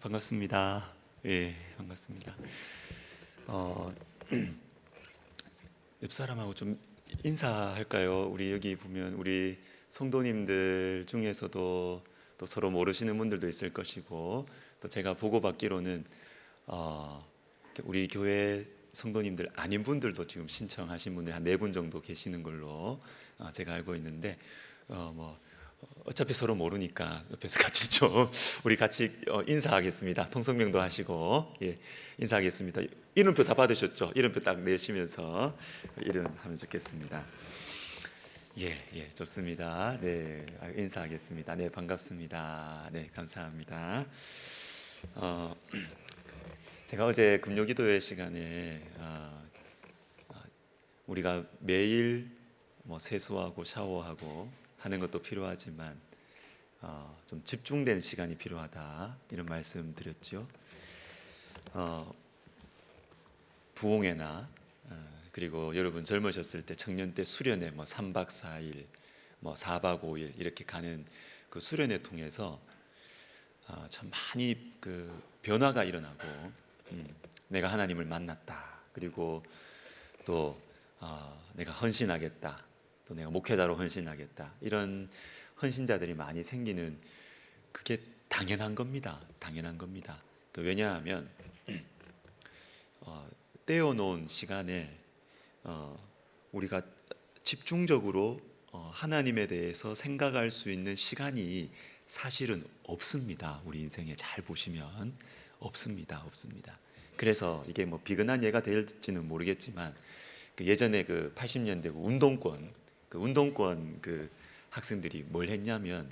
반갑습니다. 예, 반갑습니다. 어, 옆 사람하고 좀 인사할까요? 우리 여기 보면 우리 성도님들 중에서도 또 서로 모르시는 분들도 있을 것이고, 또 제가 보고받기로는 우리 교회 성도님들 아닌 분들도 지금 신청하신 분들 한 4분 정도 계시는 걸로 제가 알고 있는데, 어차피 서로 모르니까 옆에서 같이 좀 우리 같이 인사하겠습니다. 통성명도 하시고, 예, 인사하겠습니다. 이름표 다 받으셨죠? 이름표 딱 내시면서 이름 하면 좋겠습니다. 예, 좋습니다. 네, 인사하겠습니다. 네, 반갑습니다. 네, 감사합니다. 제가 어제 금요기도회 시간에 우리가 매일 세수하고 샤워하고 하는 것도 필요하지만 좀 집중된 시간이 필요하다, 이런 말씀 드렸죠. 부흥회나 그리고 여러분 젊으셨을 때 청년 때 수련회 3박 4일 4박 5일 이렇게 가는 그 수련회 통해서 참 많이 그 변화가 일어나고, 내가 하나님을 만났다, 그리고 또 내가 헌신하겠다, 또 내가 목회자로 헌신하겠다, 이런 헌신자들이 많이 생기는, 그게 당연한 겁니다. 당연한 겁니다. 왜냐하면 떼어놓은 시간에 우리가 집중적으로 하나님에 대해서 생각할 수 있는 시간이 사실은 없습니다. 우리 인생에 잘 보시면 없습니다. 그래서 이게 비근한 예가 될지는 모르겠지만, 그 예전에 그 80년대 운동권 그 학생들이 뭘 했냐면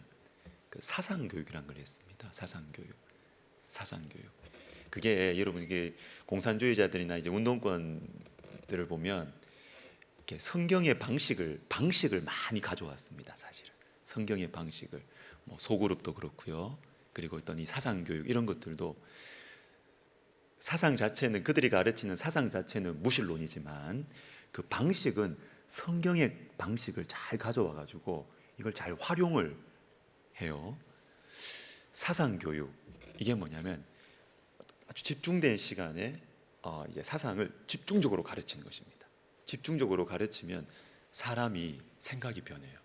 그 사상 교육이란 걸 했습니다. 사상 교육. 그게 여러분, 이게 공산주의자들이나 이제 운동권들을 보면 이렇게 성경의 방식을 많이 가져왔습니다. 사실은 성경의 방식을 소그룹도 그렇고요. 그리고 어떤 이 사상 교육 이런 것들도, 사상 자체는, 그들이 가르치는 사상 자체는 무신론이지만 그 방식은 성경의 방식을 잘 가져와 가지고 이걸 잘 활용을 해요. 사상 교육, 이게 뭐냐면 아주 집중된 시간에 이제 사상을 집중적으로 가르치는 것입니다. 집중적으로 가르치면 사람이 생각이 변해요.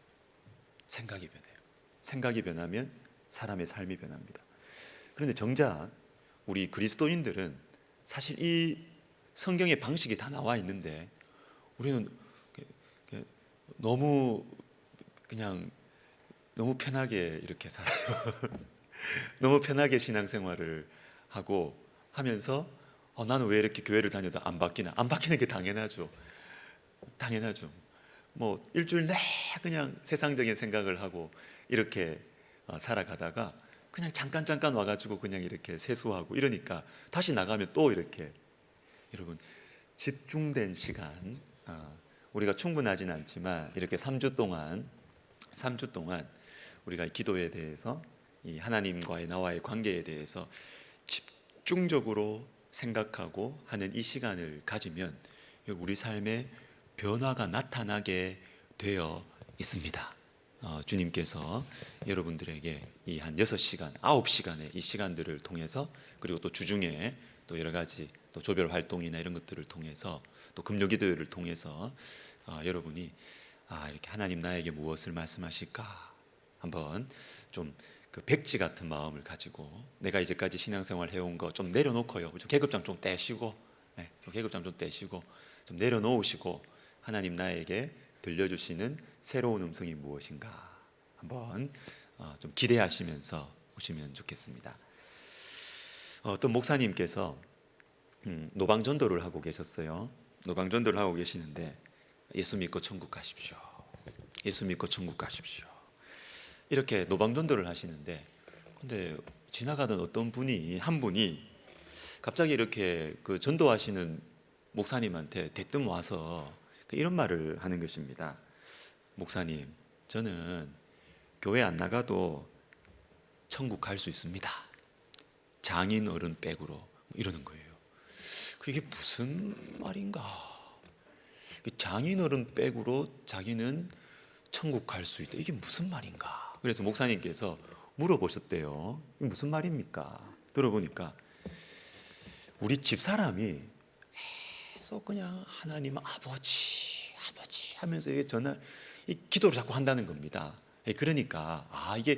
생각이 변하면 사람의 삶이 변합니다. 그런데 정작 우리 그리스도인들은 사실 이 성경의 방식이 다 나와 있는데 우리는 너무 편하게 이렇게 살아요. 너무 편하게 신앙생활을 하면서 나는 왜 이렇게 교회를 다녀도 안 바뀌나? 안 바뀌는 게 당연하죠. 일주일 내 그냥 세상적인 생각을 하고 이렇게 살아가다가 그냥 잠깐 와가지고 그냥 이렇게 세수하고 이러니까 다시 나가면 또 이렇게, 여러분, 집중된 시간, 우리가 충분하진 않지만 이렇게 3주 동안 우리가 기도에 대해서, 이 하나님과의 나와의 관계에 대해서 집중적으로 생각하고 하는 이 시간을 가지면 우리 삶에 변화가 나타나게 되어 있습니다. 주님께서 여러분들에게 이 한 6시간, 9시간의 이 시간들을 통해서, 그리고 또 주중에 또 여러 가지 또 조별 활동이나 이런 것들을 통해서, 또 금요기도회를 통해서 여러분이 이렇게 하나님 나에게 무엇을 말씀하실까 한번 좀 그 백지 같은 마음을 가지고, 내가 이제까지 신앙생활 해온 거 좀 내려놓고요, 계급장 좀 떼시고, 좀 내려놓으시고 하나님 나에게 들려주시는 새로운 음성이 무엇인가 한번 좀 기대하시면서 오시면 좋겠습니다. 어떤 목사님께서 노방전도를 하고 계셨어요. 노방전도를 하고 계시는데, 예수 믿고 천국 가십시오, 이렇게 노방전도를 하시는데, 근데 지나가던 한 분이 갑자기 이렇게 그 전도하시는 목사님한테 대뜸 와서 이런 말을 하는 것입니다. 목사님, 저는 교회 안 나가도 천국 갈 수 있습니다. 장인 어른 백으로, 이러는 거예요. 그게 무슨 말인가? 장인 어른 백으로 자기는 천국 갈 수 있다, 이게 무슨 말인가? 그래서 목사님께서 물어보셨대요. 이게 무슨 말입니까? 들어보니까 우리 집사람이 계속 그냥 하나님 아버지 아버지 하면서 이게 전날 이 기도를 자꾸 한다는 겁니다. 그러니까 이게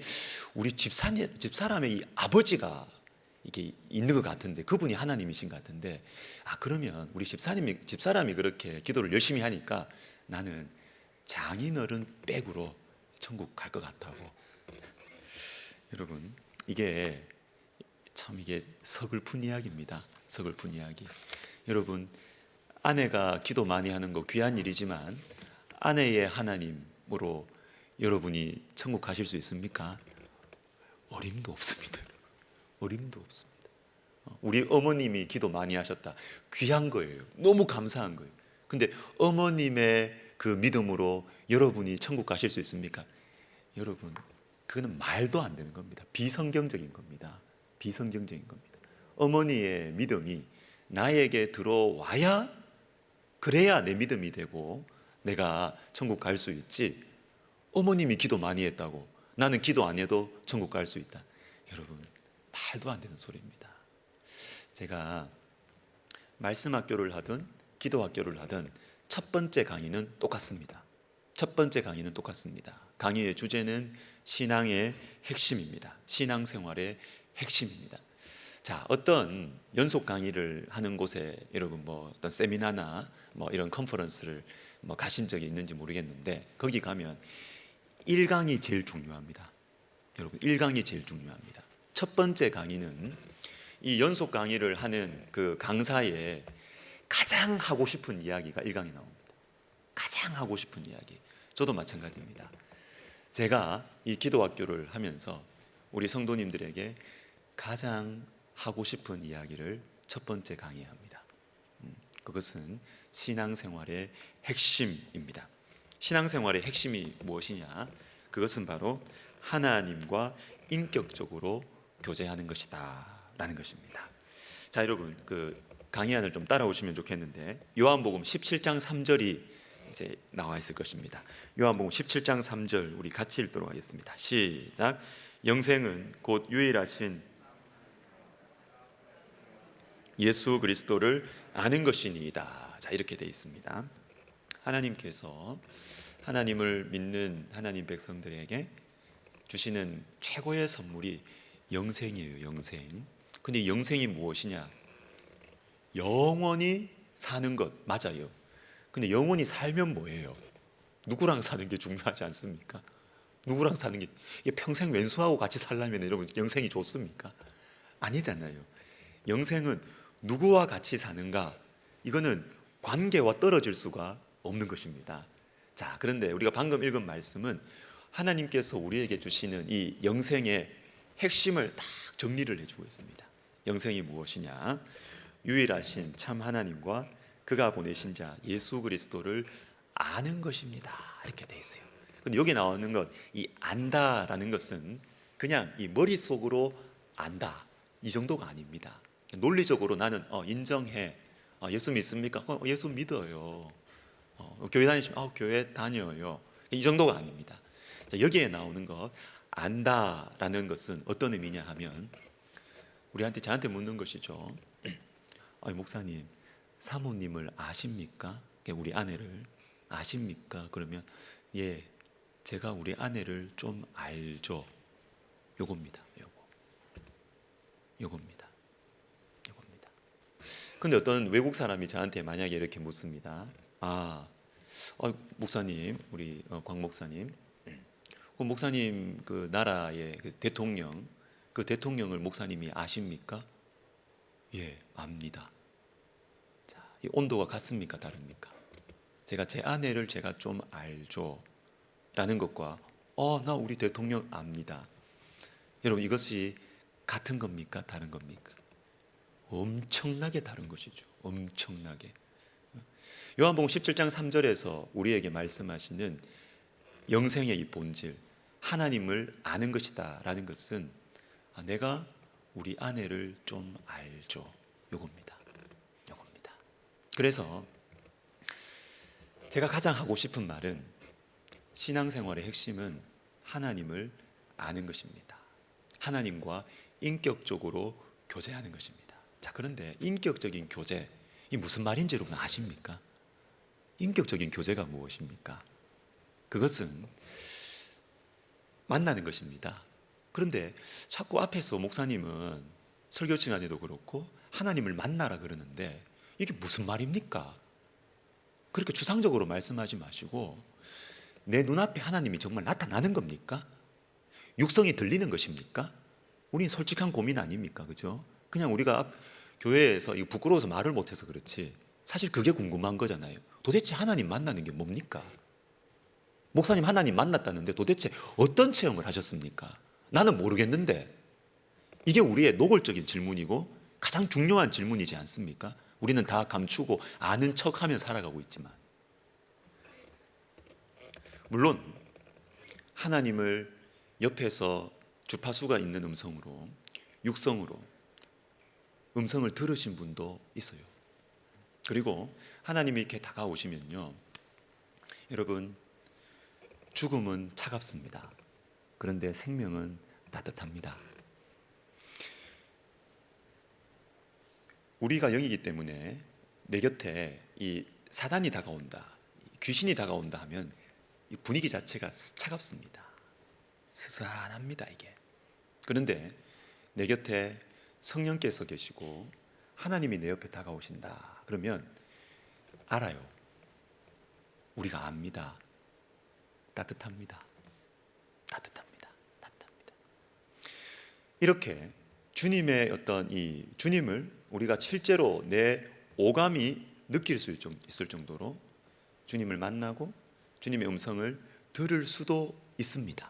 우리 집사람의 이 아버지가 이게 있는 것 같은데, 그분이 하나님이신 것 같은데, 그러면 우리 집사람이 그렇게 기도를 열심히 하니까 나는 장인어른 백으로 천국 갈 것 같다고. 여러분, 이게 서글픈 이야기입니다. 서글픈 이야기. 여러분, 아내가 기도 많이 하는 거 귀한 일이지만 아내의 하나님으로 여러분이 천국 가실 수 있습니까? 어림도 없습니다. 어림도 없습니다. 우리 어머님이 기도 많이 하셨다. 귀한 거예요. 너무 감사한 거예요. 근데 어머님의 그 믿음으로 여러분이 천국 가실 수 있습니까? 여러분, 그거는 말도 안 되는 겁니다. 비성경적인 겁니다. 비성경적인 겁니다. 어머니의 믿음이 나에게 들어와야, 그래야 내 믿음이 되고 내가 천국 갈 수 있지, 어머님이 기도 많이 했다고 나는 기도 안 해도 천국 갈 수 있다. 여러분, 말도 안 되는 소리입니다. 제가 말씀학교를 하든 기도학교를 하든 첫 번째 강의는 똑같습니다. 첫 번째 강의는 똑같습니다. 강의의 주제는 신앙의 핵심입니다. 신앙생활의 핵심입니다. 자, 어떤 연속 강의를 하는 곳에 여러분 어떤 세미나나 이런 컨퍼런스를 가신 적이 있는지 모르겠는데, 거기 가면 1강이 제일 중요합니다. 여러분, 1강이 제일 중요합니다. 첫 번째 강의는 이 연속 강의를 하는 그 강사의 가장 하고 싶은 이야기가 1강에 나옵니다. 가장 하고 싶은 이야기. 저도 마찬가지입니다. 제가 이 기도학교를 하면서 우리 성도님들에게 가장 하고 싶은 이야기를 첫 번째 강의합니다. 그것은 신앙생활의 핵심입니다. 신앙생활의 핵심이 무엇이냐? 그것은 바로 하나님과 인격적으로 교제하는 것이다 라는 것입니다. 자, 여러분, 그 강의안을 좀 따라오시면 좋겠는데, 요한복음 17장 3절이 이제 나와 있을 것입니다. 요한복음 17장 3절 우리 같이 읽도록 하겠습니다. 시작. 영생은 곧 유일하신 예수 그리스도를 아는 것이니이다. 자, 이렇게 되어 있습니다. 하나님께서 하나님을 믿는 하나님 백성들에게 주시는 최고의 선물이 영생이에요. 영생. 근데 영생이 무엇이냐? 영원히 사는 것 맞아요. 근데 영원히 살면 뭐예요? 누구랑 사는 게 중요하지 않습니까? 누구랑 사는 게, 이게 평생 왼수하고 같이 살려면 여러분 영생이 좋습니까? 아니잖아요. 영생은 누구와 같이 사는가? 이거는 관계와 떨어질 수가 없는 것입니다. 자, 그런데 우리가 방금 읽은 말씀은 하나님께서 우리에게 주시는 이 영생의 핵심을 딱 정리를 해주고 있습니다. 영생이 무엇이냐? 유일하신 참 하나님과 그가 보내신 자 예수 그리스도를 아는 것입니다. 이렇게 돼 있어요. 근데 여기 나오는 것, 이 안다라는 것은 그냥 이 머릿속으로 안다 이 정도가 아닙니다. 논리적으로 나는 인정해. 예수 믿습니까? 예수 믿어요. 교회 다니시면 교회 다녀요. 이 정도가 아닙니다. 자, 여기에 나오는 것, 안다라는 것은 어떤 의미냐 하면 저한테 묻는 것이죠. 목사님, 사모님을 아십니까? 우리 아내를 아십니까? 그러면 예, 제가 우리 아내를 좀 알죠. 요겁니다. 요겁니다. 근데 어떤 외국 사람이 저한테 만약에 이렇게 묻습니다. 목사님, 우리 광 목사님, 그 목사님 그 나라의 그 대통령을 목사님이 아십니까? 예, 압니다. 자, 이 온도가 같습니까? 다릅니까? 제가 제 아내를 제가 좀 알죠 라는 것과 나 우리 대통령 압니다. 여러분, 이것이 같은 겁니까? 다른 겁니까? 엄청나게 다른 것이죠. 엄청나게. 요한복음 17장 3절에서 우리에게 말씀하시는 영생의 이 본질, 하나님을 아는 것이다 라는 것은 내가 우리 아내를 좀 알죠. 요겁니다. 그래서 제가 가장 하고 싶은 말은 신앙생활의 핵심은 하나님을 아는 것입니다. 하나님과 인격적으로 교제하는 것입니다. 자, 그런데 인격적인 교제, 이 무슨 말인지 여러분 아십니까? 인격적인 교제가 무엇입니까? 그것은 만나는 것입니다. 그런데 자꾸 앞에서 목사님은 설교 시간에도 그렇고 하나님을 만나라 그러는데 이게 무슨 말입니까? 그렇게 추상적으로 말씀하지 마시고 내 눈앞에 하나님이 정말 나타나는 겁니까? 육성이 들리는 것입니까? 우린 솔직한 고민 아닙니까? 그죠? 그냥 우리가 교회에서 이거 부끄러워서 말을 못해서 그렇지 사실 그게 궁금한 거잖아요. 도대체 하나님 만나는 게 뭡니까? 목사님 하나님 만났다는데 도대체 어떤 체험을 하셨습니까? 나는 모르겠는데. 이게 우리의 노골적인 질문이고 가장 중요한 질문이지 않습니까? 우리는 다 감추고 아는 척하며 살아가고 있지만, 물론 하나님을 옆에서 주파수가 있는 음성으로, 육성으로 음성을 들으신 분도 있어요. 그리고 하나님이 이렇게 다가오시면요, 여러분, 죽음은 차갑습니다. 그런데 생명은 따뜻합니다. 우리가 영이기 때문에 내 곁에 이 사단이 다가온다, 귀신이 다가온다 하면 이 분위기 자체가 차갑습니다. 스산합니다, 이게. 그런데 내 곁에 성령께서 계시고 하나님이 내 옆에 다가오신다 그러면 알아요. 우리가 압니다. 따뜻합니다. 따뜻합니다. 따뜻합니다. 이렇게 주님의 어떤 이 주님을 우리가 실제로 내 오감이 느낄 수 있을 정도로 주님을 만나고 주님의 음성을 들을 수도 있습니다.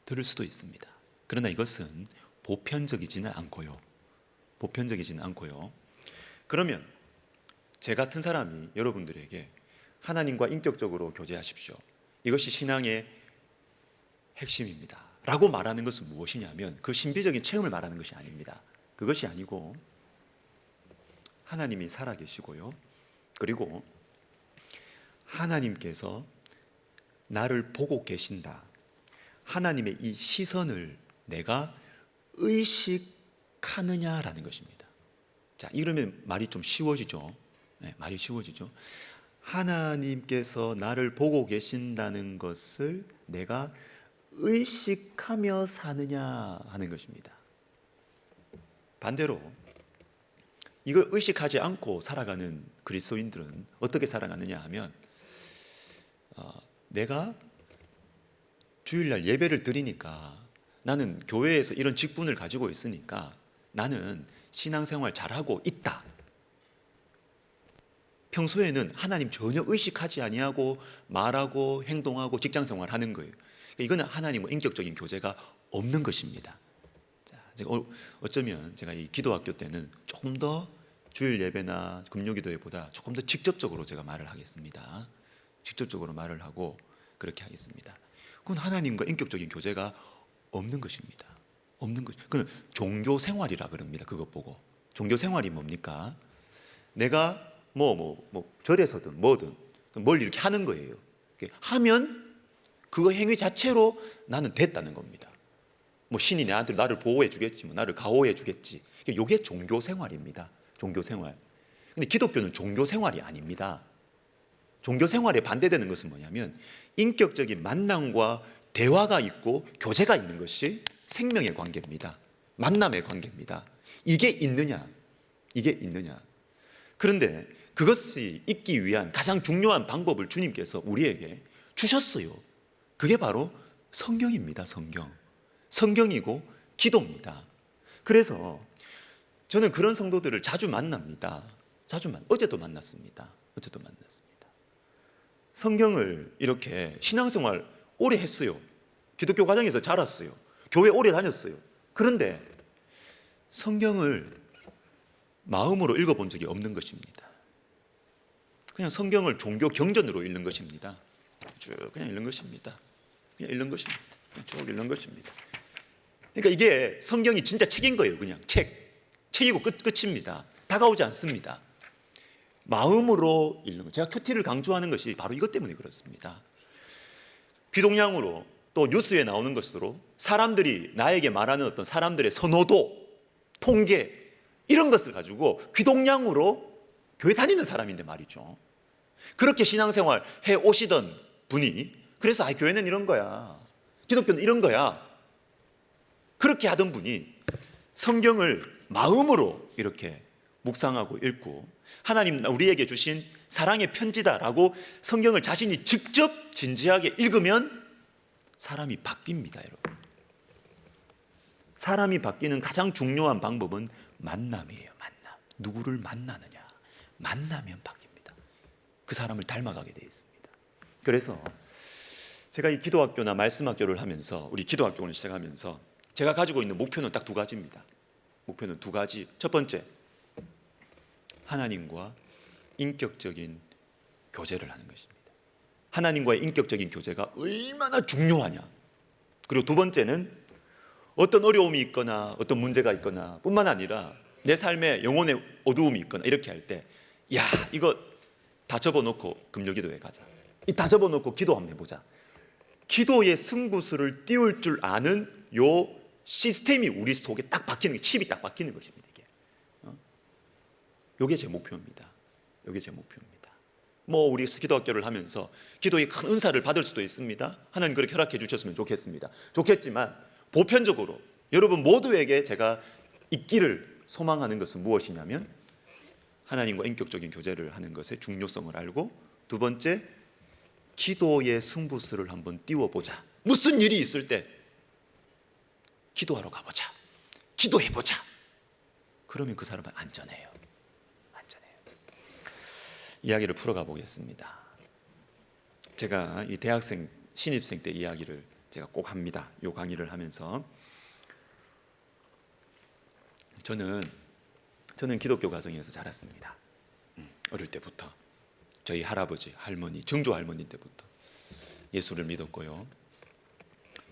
들을 수도 있습니다. 그러나 이것은 보편적이지는 않고요. 보편적이지는 않고요. 그러면 제 같은 사람이 여러분들에게 하나님과 인격적으로 교제하십시오, 이것이 신앙의 핵심입니다 라고 말하는 것은 무엇이냐면 그 신비적인 체험을 말하는 것이 아닙니다. 그것이 아니고 하나님이 살아계시고요, 그리고 하나님께서 나를 보고 계신다, 하나님의 이 시선을 내가 의식하느냐라는 것입니다. 자, 이러면 말이 좀 쉬워지죠. 네, 말이 쉬워지죠. 하나님께서 나를 보고 계신다는 것을 내가 의식하며 사느냐 하는 것입니다. 반대로 이걸 의식하지 않고 살아가는 그리스도인들은 어떻게 살아가느냐 하면 내가 주일날 예배를 드리니까, 나는 교회에서 이런 직분을 가지고 있으니까 나는 신앙생활 잘하고 있다. 평소에는 하나님 전혀 의식하지 아니하고 말하고 행동하고 직장생활 하는 거예요. 이거는 하나님과 인격적인 교제가 없는 것입니다. 자, 어쩌면 제가 이 기도학교 때는 조금 더 주일 예배나 금요기도회보다 조금 더 직접적으로 제가 말을 하겠습니다. 직접적으로 말을 하고 그렇게 하겠습니다. 그건 하나님과 인격적인 교제가 없는 것입니다. 없는 것. 그건 종교 생활이라 그럽니다. 그것 보고. 종교 생활이 뭡니까? 내가 절에서든 뭐든 뭘 이렇게 하는 거예요. 하면 그 행위 자체로 나는 됐다는 겁니다. 신이 나한테 나를 보호해 주겠지, 나를 가호해 주겠지. 이게 종교 생활입니다. 종교 생활. 근데 기독교는 종교 생활이 아닙니다. 종교 생활에 반대되는 것은 뭐냐면 인격적인 만남과 대화가 있고 교제가 있는 것이 생명의 관계입니다. 만남의 관계입니다. 이게 있느냐? 이게 있느냐? 그런데 그것이 있기 위한 가장 중요한 방법을 주님께서 우리에게 주셨어요. 그게 바로 성경입니다. 성경이고 기도입니다. 그래서 저는 그런 성도들을 자주 만납니다. 어제도 만났습니다. 성경을 이렇게 신앙생활 오래 했어요. 기독교 과정에서 자랐어요. 교회 오래 다녔어요. 그런데 성경을 마음으로 읽어본 적이 없는 것입니다. 그냥 성경을 종교 경전으로 읽는 것입니다. 쭉 그냥 읽는 것입니다. 쭉 읽는 것입니다. 그러니까 이게 성경이 진짜 책인 거예요. 그냥 책이고 끝입니다. 다가오지 않습니다. 마음으로 읽는 것. 제가 큐티를 강조하는 것이 바로 이것 때문에 그렇습니다. 귀동냥으로 또 뉴스에 나오는 것으로 사람들이 나에게 말하는 어떤 사람들의 선호도, 통계, 이런 것을 가지고 귀동냥으로 교회 다니는 사람인데 말이죠. 그렇게 신앙생활 해 오시던 분이 그래서 교회는 이런 거야, 기독교는 이런 거야, 그렇게 하던 분이 성경을 마음으로 이렇게 묵상하고 읽고 하나님 우리에게 주신 사랑의 편지다라고 성경을 자신이 직접 진지하게 읽으면 사람이 바뀝니다, 여러분. 사람이 바뀌는 가장 중요한 방법은 만남이에요. 만남. 누구를 만나느냐. 만나면 바뀝니다. 그 사람을 닮아가게 되어 있습니다. 그래서 제가 이 기도학교나 말씀학교를 하면서, 우리 기도학교를 시작하면서 제가 가지고 있는 목표는 딱 두 가지입니다. 목표는 두 가지. 첫 번째, 하나님과 인격적인 교제를 하는 것입니다. 하나님과의 인격적인 교제가 얼마나 중요하냐. 그리고 두 번째는 어떤 어려움이 있거나 어떤 문제가 있거나 뿐만 아니라 내 삶에 영혼의 어두움이 있거나 이렇게 할 때, 야, 이거 다 접어놓고 금요기도에 가자, 이 다 접어놓고 기도 한번 해보자. 기도의 승부수를 띄울 줄 아는 요 시스템이 우리 속에 딱 박히는, 칩이 딱 박히는 것입니다. 이게 제 목표입니다. 이게 제 목표입니다. 뭐 우리 기도학교를 하면서 기도의 큰 은사를 받을 수도 있습니다. 하나님 그렇게 허락해 주셨으면 좋겠습니다. 좋겠지만 보편적으로 여러분 모두에게 제가 있기를 소망하는 것은 무엇이냐면, 하나님과 인격적인 교제를 하는 것의 중요성을 알고, 두 번째, 기도의 승부수를 한번 띄워보자. 무슨 일이 있을 때 기도하러 가보자, 기도해보자. 그러면 그 사람은 안전해요. 안전해요. 이야기를 풀어가 보겠습니다. 제가 이 대학생 신입생 때 이야기를 제가 꼭 합니다. 이 강의를 하면서 저는 기독교 가정에서 자랐습니다. 어릴 때부터 저희 할아버지, 할머니, 증조 할머니 때부터 예수를 믿었고요.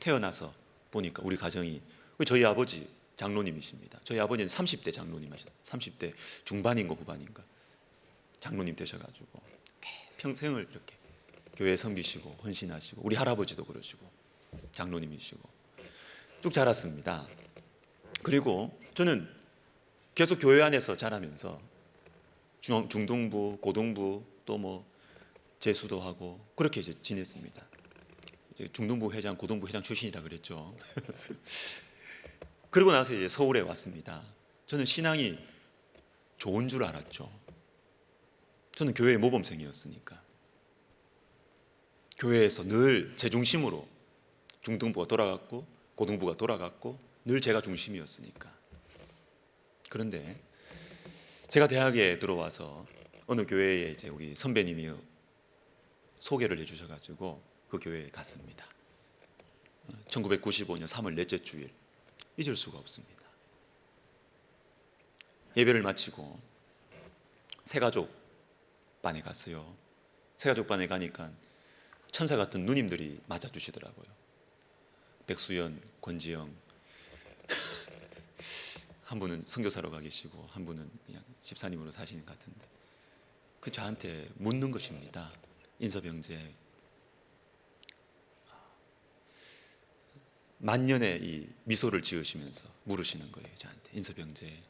태어나서 보니까 우리 가정이, 저희 아버지 장로님이십니다. 저희 아버지는 30대 장로님이셨어요. 30대 중반인가 후반인가 장로님 되셔가지고 평생을 이렇게 교회 섬기시고 헌신하시고, 우리 할아버지도 그러시고 장로님이시고 쭉 자랐습니다. 그리고 저는 계속 교회 안에서 자라면서 중등부, 고등부, 또 뭐 재수도 하고 그렇게 이제 지냈습니다. 이제 중등부 회장, 고등부 회장 출신이라 그랬죠. 그러고 나서 이제 서울에 왔습니다. 저는 신앙이 좋은 줄 알았죠. 저는 교회의 모범생이었으니까. 교회에서 늘 제 중심으로 중등부가 돌아갔고 고등부가 돌아갔고 늘 제가 중심이었으니까. 그런데 제가 대학에 들어와서 어느 교회에 이제 우리 선배님이 소개를 해주셔가지고 그 교회에 갔습니다. 1995년 3월 넷째 주일, 잊을 수가 없습니다. 예배를 마치고 새가족 반에 갔어요. 새가족 반에 가니까 천사 같은 누님들이 맞아주시더라고요. 백수연, 권지영, 한 분은 선교사로 가 계시고 한 분은 그냥 집사님으로 사시는 것 같은데, 그 저한테 묻는 것입니다. 인서병재, 만년의 이 미소를 지으시면서 물으시는 거예요. 저한테, 인서병재,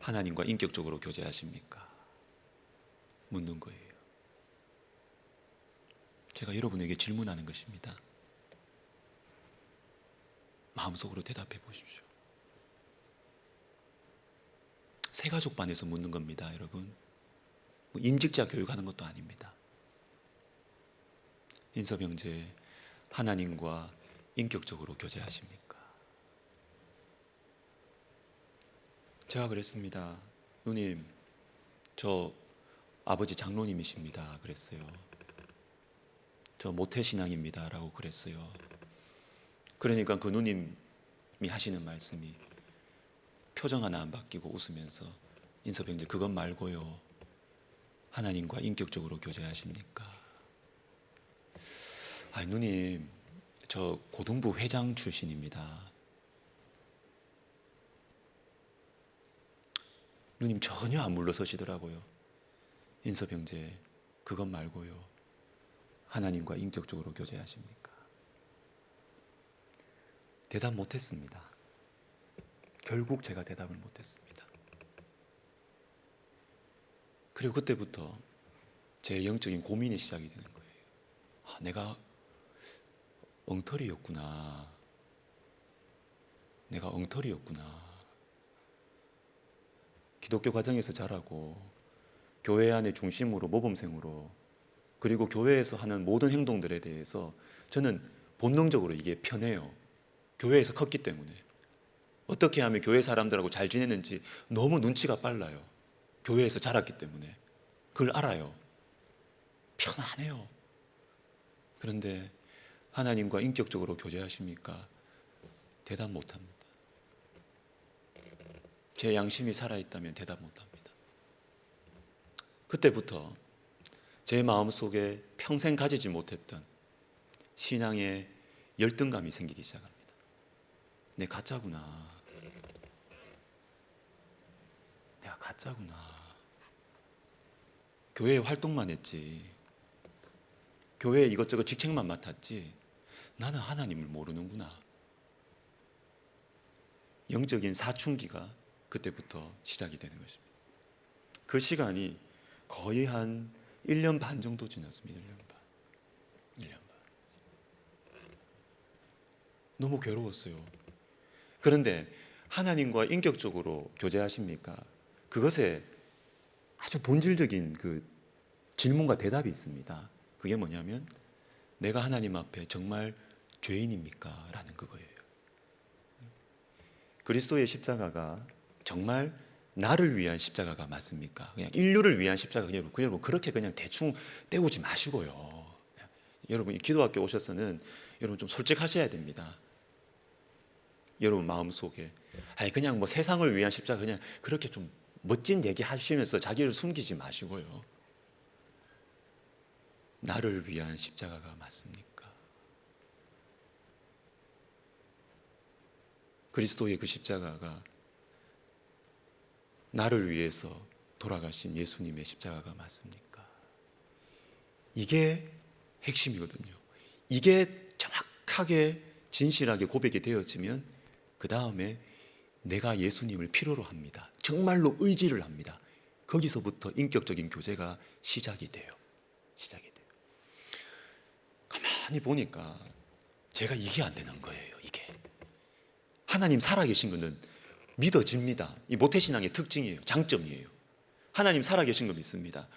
하나님과 인격적으로 교제하십니까? 묻는 거예요. 제가 여러분에게 질문하는 것입니다. 마음속으로 대답해 보십시오. 새가족반에서 묻는 겁니다, 여러분. 뭐 임직자 교육하는 것도 아닙니다. 인서병재, 하나님과 인격적으로 교제하십니까? 제가 그랬습니다. 누님, 저 아버지 장로님이십니다. 그랬어요. 저 모태신앙입니다. 라고 그랬어요. 그러니까 그 누님이 하시는 말씀이 표정 하나 안 바뀌고 웃으면서, 인서병재, 그것 말고요, 하나님과 인격적으로 교제하십니까? 아, 누님, 저 고등부 회장 출신입니다. 누님 전혀 안 물러서시더라고요. 인서병재, 그것 말고요, 하나님과 인격적으로 교제하십니까? 대답 못했습니다. 결국 제가 대답을 못했습니다. 그리고 그때부터 제 영적인 고민이 시작이 되는 거예요. 내가 엉터리였구나. 내가 엉터리였구나. 기독교 과정에서 자라고 교회 안의 중심으로 모범생으로 그리고 교회에서 하는 모든 행동들에 대해서 저는 본능적으로 이게 편해요. 교회에서 컸기 때문에 어떻게 하면 교회 사람들하고 잘 지내는지 너무 눈치가 빨라요. 교회에서 자랐기 때문에 그걸 알아요. 편안해요. 그런데 하나님과 인격적으로 교제하십니까? 대답 못합니다. 제 양심이 살아있다면 대답 못합니다. 그때부터 제 마음속에 평생 가지지 못했던 신앙의 열등감이 생기기 시작합니다. 내 가짜구나. 내가 가짜구나. 교회에 활동만 했지. 교회에 이것저것 직책만 맡았지. 나는 하나님을 모르는구나. 영적인 사춘기가 그때부터 시작이 되는 것입니다. 그 시간이 거의 한 1년 반 정도 지났습니다. 1년 반. 너무 괴로웠어요. 그런데 하나님과 인격적으로 교제하십니까? 그것에 아주 본질적인 그 질문과 대답이 있습니다. 그게 뭐냐면 내가 하나님 앞에 정말 죄인입니까? 라는 그거예요. 그리스도의 십자가가 정말 나를 위한 십자가가 맞습니까? 그냥 인류를 위한 십자가 여러분 그렇게 그냥 대충 때우지 마시고요. 여러분 기도학교 오셔서는 여러분 좀 솔직하셔야 됩니다. 여러분 마음속에 그냥 뭐 세상을 위한 십자가 그냥 그렇게 좀 멋진 얘기 하시면서 자기를 숨기지 마시고요. 나를 위한 십자가가 맞습니까? 그리스도의 그 십자가가 나를 위해서 돌아가신 예수님의 십자가가 맞습니까? 이게 핵심이거든요. 이게 정확하게 진실하게 고백이 되어지면 그 다음에 내가 예수님을 필요로 합니다. 정말로 의지를 합니다. 거기서부터 인격적인 교제가 시작이 돼요. 가만히 보니까 제가 이게 안 되는 거예요. 이게 하나님 살아계신 것은 믿어집니다. 이 모태신앙의 특징이에요. 장점이에요. 하나님 살아계신 거 믿습니다.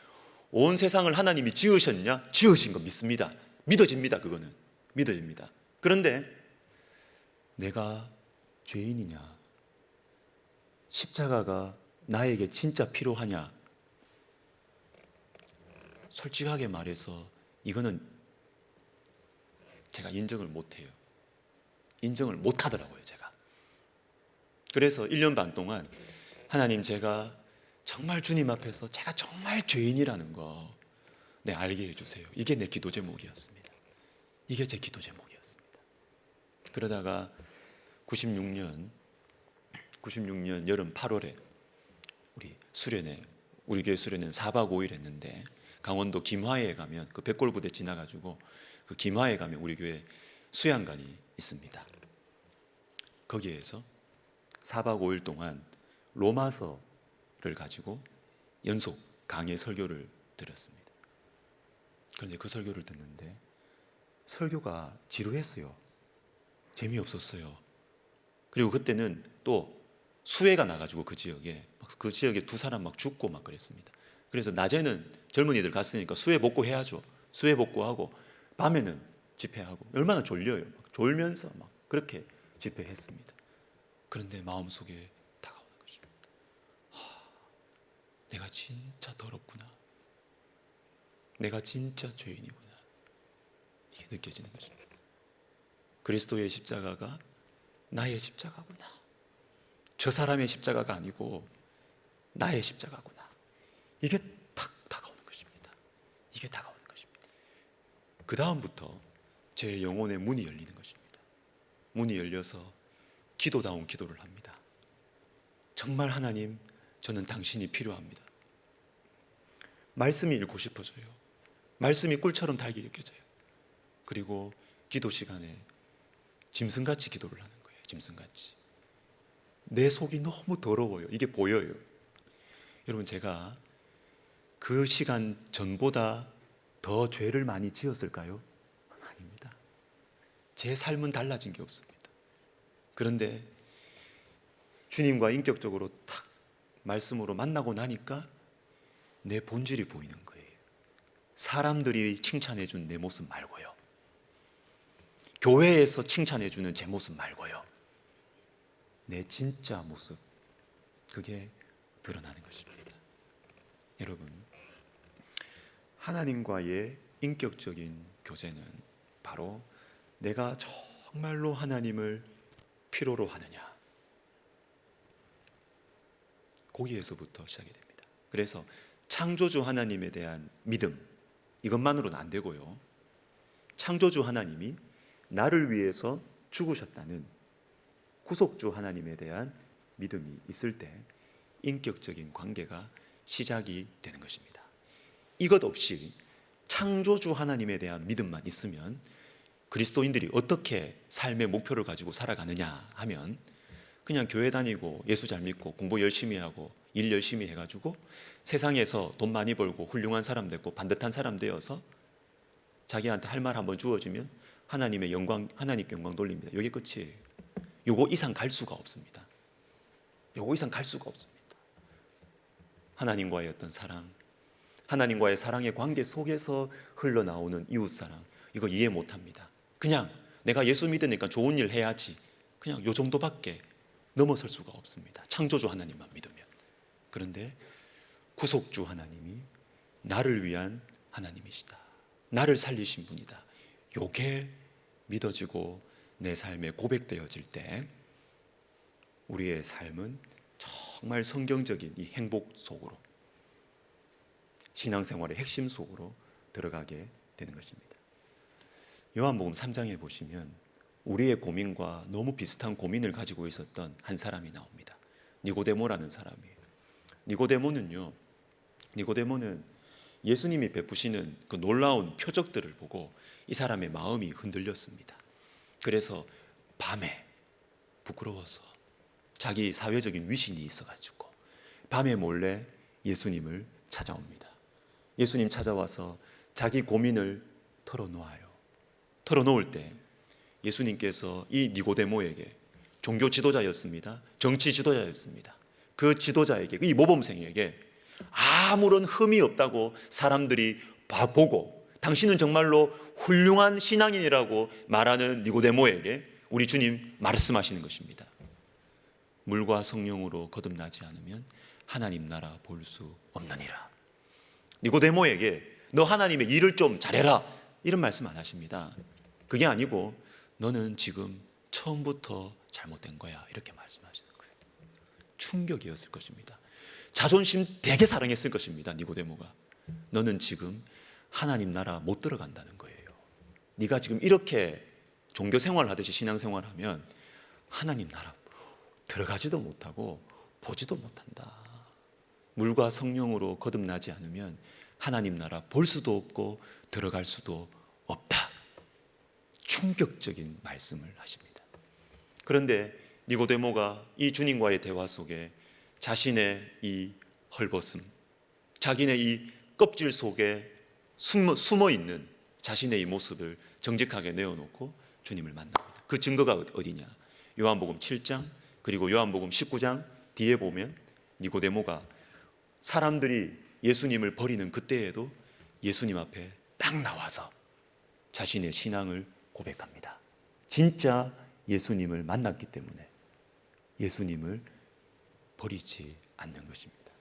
온 세상을 하나님이 지으셨냐? 지으신 거 믿습니다. 믿어집니다. 그거는 믿어집니다. 그런데 내가 죄인이냐? 십자가가 나에게 진짜 필요하냐? 솔직하게 말해서 이거는 제가 인정을 못해요. 인정을 못하더라고요, 제가. 그래서 1년 반 동안 하나님, 제가 정말 주님 앞에서 제가 정말 죄인이라는 거 알게 해주세요. 이게 내 기도 제목이었습니다. 이게 제 기도 제목이었습니다. 그러다가 96년 여름 8월에 우리 교회 수련회 4박 5일 했는데 강원도 김화에 가면 그 백골부대 지나가지고 그 김화에 가면 우리 교회 수양관이 있습니다. 거기에서 4박 5일 동안 로마서를 가지고 연속 강의 설교를 들었습니다. 그런데 그 설교를 듣는데 설교가 지루했어요. 재미없었어요. 그리고 그때는 또 수해가 나가지고 그 지역에 두 사람 막 죽고 막 그랬습니다. 그래서 낮에는 젊은이들 갔으니까 수해 복구해야죠. 수해 복구하고 밤에는 집회하고 얼마나 졸려요. 막 졸면서 막 그렇게 집회했습니다. 그런데 마음속에 다가오는 것입니다. 내가 진짜 더럽구나. 내가 진짜 죄인이구나. 이게 느껴지는 것입니다. 그리스도의 십자가가 나의 십자가구나. 저 사람의 십자가가 아니고 나의 십자가구나. 이게 탁 다가오는 것입니다. 이게 다가오는 것입니다. 그 다음부터 제 영혼의 문이 열리는 것입니다. 문이 열려서 기도다운 기도를 합니다. 정말 하나님, 저는 당신이 필요합니다. 말씀이 읽고 싶어져요. 말씀이 꿀처럼 달게 느껴져요. 그리고 기도 시간에 짐승같이 기도를 하는 거예요. 짐승같이. 내 속이 너무 더러워요. 이게 보여요. 여러분, 제가 그 시간 전보다 더 죄를 많이 지었을까요? 아닙니다. 제 삶은 달라진 게 없습니다. 그런데 주님과 인격적으로 탁 말씀으로 만나고 나니까 내 본질이 보이는 거예요. 사람들이 칭찬해 준 내 모습 말고요, 교회에서 칭찬해 주는 제 모습 말고요, 내 진짜 모습, 그게 드러나는 것입니다. 여러분, 하나님과의 인격적인 교제는 바로 내가 정말로 하나님을 필요로 하느냐, 거기에서부터 시작이 됩니다. 그래서 창조주 하나님에 대한 믿음, 이것만으로는 안 되고요, 창조주 하나님이 나를 위해서 죽으셨다는 구속주 하나님에 대한 믿음이 있을 때 인격적인 관계가 시작이 되는 것입니다. 이것 없이 창조주 하나님에 대한 믿음만 있으면 그리스도인들이 어떻게 삶의 목표를 가지고 살아가느냐 하면 그냥 교회 다니고 예수 잘 믿고 공부 열심히 하고 일 열심히 해가지고 세상에서 돈 많이 벌고 훌륭한 사람 됐고 반듯한 사람 되어서 자기한테 할 말 한번 주어지면 하나님의 영광, 하나님께 영광 돌립니다. 이게 끝이에요. 요거 이상 갈 수가 없습니다. 요거 이상 갈 수가 없습니다. 하나님과의 어떤 사랑, 하나님과의 사랑의 관계 속에서 흘러나오는 이웃사랑, 이거 이해 못합니다. 그냥 내가 예수 믿으니까 좋은 일 해야지, 그냥 요 정도밖에 넘어설 수가 없습니다. 창조주 하나님만 믿으면. 그런데 구속주 하나님이 나를 위한 하나님이시다, 나를 살리신 분이다, 요게 믿어지고 내 삶에 고백되어질 때 우리의 삶은 정말 성경적인 이 행복 속으로, 신앙생활의 핵심 속으로 들어가게 되는 것입니다. 요한복음 3장에 보시면 우리의 고민과 너무 비슷한 고민을 가지고 있었던 한 사람이 나옵니다. 니고데모라는 사람이에요. 니고데모는 예수님이 베푸시는 그 놀라운 표적들을 보고 이 사람의 마음이 흔들렸습니다. 그래서 밤에 부끄러워서, 자기 사회적인 위신이 있어가지고 밤에 몰래 예수님을 찾아옵니다. 예수님 찾아와서 자기 고민을 털어놓아요. 털어놓을 때 예수님께서 이 니고데모에게, 종교 지도자였습니다, 정치 지도자였습니다, 그 지도자에게, 이 모범생에게 아무런 흠이 없다고 사람들이 보고 당신은 정말로 훌륭한 신앙인이라고 말하는 니고데모에게 우리 주님 말씀하시는 것입니다. 물과 성령으로 거듭나지 않으면 하나님 나라 볼 수 없느니라. 니고데모에게 너 하나님의 일을 좀 잘해라, 이런 말씀 안 하십니다. 그게 아니고 너는 지금 처음부터 잘못된 거야, 이렇게 말씀하시는 거예요. 충격이었을 것입니다. 자존심 되게 사랑했을 것입니다. 니고데모가 너는 지금 하나님 나라 못 들어간다는 거예요. 네가 지금 이렇게 종교 생활을 하듯이 신앙 생활을 하면 하나님 나라 들어가지도 못하고 보지도 못한다. 물과 성령으로 거듭나지 않으면 하나님 나라 볼 수도 없고 들어갈 수도 없다. 충격적인 말씀을 하십니다. 그런데 니고데모가 이 주님과의 대화 속에 자신의 이 헐벗음, 자기네 이 껍질 속에 숨어 있는 자신의 이 모습을 정직하게 내어놓고 주님을 만납니다. 그 증거가 어디냐? 요한복음 7장 그리고 요한복음 19장 뒤에 보면 니고데모가 사람들이 예수님을 버리는 그때에도 예수님 앞에 딱 나와서 자신의 신앙을 고백합니다. 진짜 예수님을 만났기 때문에 예수님을 버리지 않는 것입니다.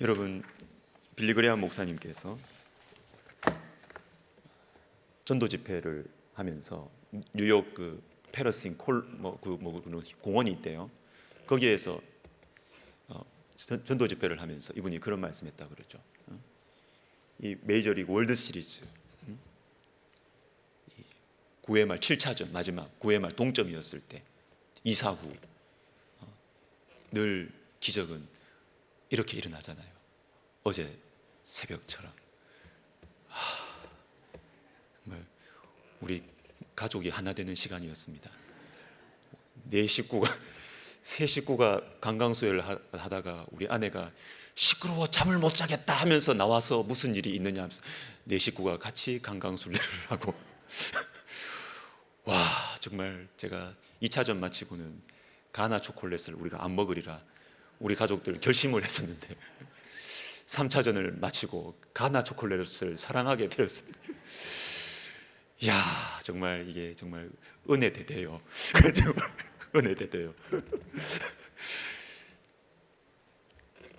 여러분, 빌리 그레이엄 목사님께서 전도 집회를 하면서 뉴욕 그 페러싱 공원이 있대요. 거기에서 전도 집회를 하면서 이분이 그런 말씀했다 그러죠. 이 메이저리그 월드 시리즈 9회 말 7차전 마지막 9회 말 동점이었을 때 2사후 늘 기적은 이렇게 일어나잖아요. 어제 새벽처럼 정말 우리 가족이 하나 되는 시간이었습니다. 네 식구가 세 식구가 강강수혈을 하다가 우리 아내가 시끄러워 잠을 못 자겠다 하면서 나와서 무슨 일이 있느냐 하면서 네 식구가 같이 강강술래를 하고 와, 정말 제가 2차전 마치고는 가나 초콜릿을 우리가 안 먹으리라 우리 가족들 결심을 했었는데 3차전을 마치고 가나 초콜릿을 사랑하게 되었습니다. 이야, 정말 이게 정말 은혜 대대요. 은혜 대대요.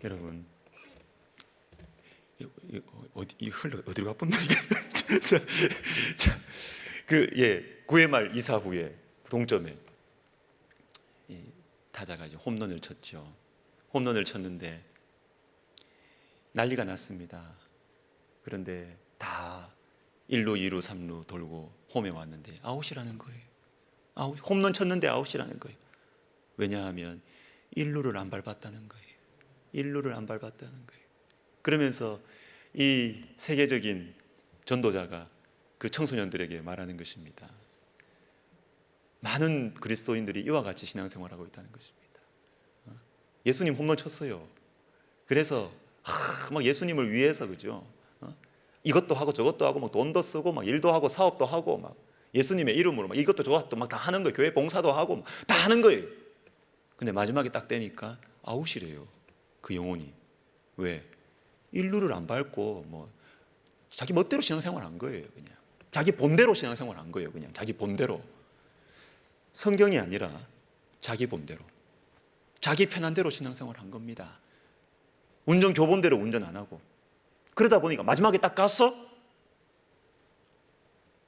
여러분, 어디 어디로 가본다 이게? 자, 9회 말 2사 후에 동점에 이 타자가 이제 홈런을 쳤죠. 홈런을 쳤는데 난리가 났습니다. 그런데 다 1루, 2루, 3루 돌고 홈에 왔는데 아웃이라는 거예요. 홈런 쳤는데 아웃이라는 거예요. 왜냐하면 1루를 안 밟았다는 거예요. 1루를 안 밟았다는 거예요. 그러면서 이 세계적인 전도자가 그 청소년들에게 말하는 것입니다. 많은 그리스도인들이 이와 같이 신앙생활하고 있다는 것입니다. 예수님 홈런 쳤어요. 그래서 막 예수님을 위해서, 그죠? 이것도 하고 저것도 하고 막 돈도 쓰고 막 일도 하고 사업도 하고 막 예수님의 이름으로 막 이것도 저것도 막 다 하는 거예요. 교회 봉사도 하고 막 다 하는 거예요. 근데 마지막에 딱 되니까 아웃이래요. 그 영혼이. 왜? 1루를 안 밟고 뭐 자기 멋대로 신앙생활 한 거예요. 그냥 자기 본대로 신앙생활 한 거예요. 그냥 자기 본대로. 성경이 아니라 자기 본대로, 자기 편한 대로 신앙생활 한 겁니다. 운전 교본대로 운전 안 하고. 그러다 보니까 마지막에 딱 가서